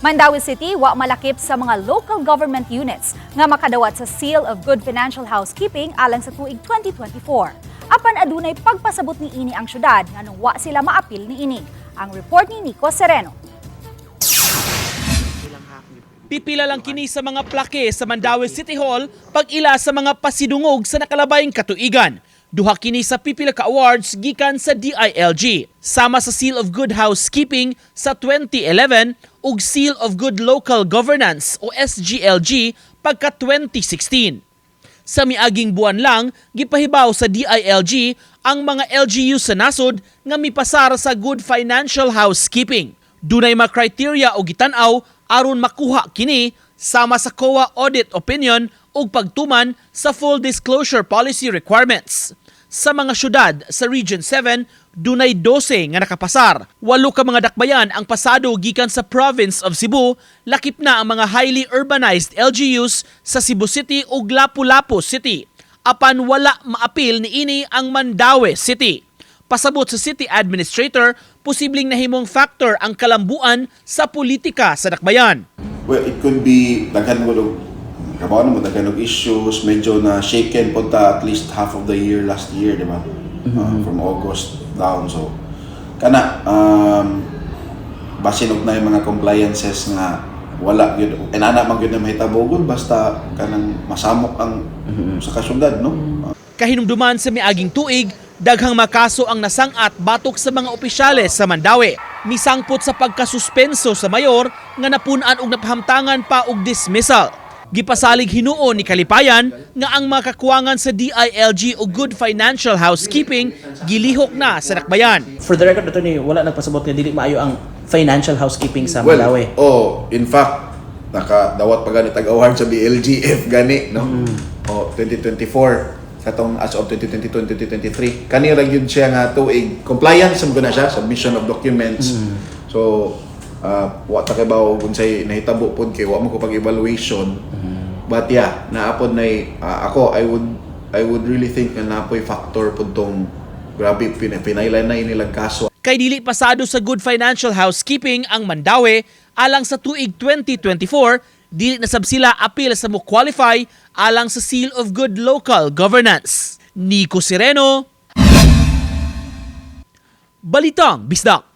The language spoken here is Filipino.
Mandawi City wa malakip sa mga local government units nga makadawat sa Seal of Good Financial Housekeeping alang sa tuig 2024. Apan adunay pagpasabot ni ini ang syudad nganong wa sila maapil ni ini. Ang report ni Nico Sereno. Pipila lang kini sa mga plake sa Mandawi City Hall pag ila sa mga pasidungog sa nakalabayng katuigan. Duha kini sa pipila ka awards gikan sa DILG, sama sa Seal of Good Housekeeping sa 2011 ug Seal of Good Local Governance o SGLG pagka 2016. Sa miaging buwan lang, gipahibaw sa DILG ang mga LGU sa nasod nga mipasar sa Good Financial Housekeeping. Dunay mga criteria o gitanaw aron makuha kini sama sa COA audit opinion ug pagtuman sa full disclosure policy requirements. Sa mga syudad sa Region 7, dunay 12 nga nakapasar. 8 ka mga dakbayan ang pasado gikan sa Province of Cebu, lakip na ang mga highly urbanized LGUs sa Cebu City ug Lapu-Lapu City. Apan wala maapil ni ini ang Mandawi City. Pasabot sa City Administrator, posibleng nahimong factor ang kalambuan sa politika sa dakbayan. Well, it could be daghan mo kabaw na mo daghan og issues, medyo na shaken punta at least half of the year last year, di ba? From August down, so kana basin og na yung mga compliances nga wala gyud inana man gyud na mahitabogon basta kanang masamok ang sa kasyudad, no? Kahinumduman sa miaging tuig, daghang makaso ang nasang-at batok sa mga opisyales sa Mandawi. Misangpot sa pagkasuspenso sa mayor nga napun-an og napahamtangan pa og dismissal. Gipasalig hinuon ni Kalipayan nga ang mga kakuwangan sa DILG o Good Financial Housekeeping gilihok na sa dakbayan. For the record, Attorney, wala nagpasabot nga dili maayo ang financial housekeeping sa Mandawi. In fact, nakadawat pa gani tag-award sa BLGF gani, no? 2024 sa tong as of 2022 2023. Kani ra gyud siya nga tuig compliance sa na siya submission of documents. So wa ta kay bawo unsay nahitabo pod kay wa mo ko pag-evaluation. But yeah, naapod na ako I would really think na napoy factor pod tong grabe pinailan na inilang kaso. Kay dili pasado sa Good Financial Housekeeping ang Mandawi alang sa tuig 2024, dili na sab sila apil sa mo qualify alang sa Seal of Good Local Governance. Nico Sereno, Balitang Bisdak.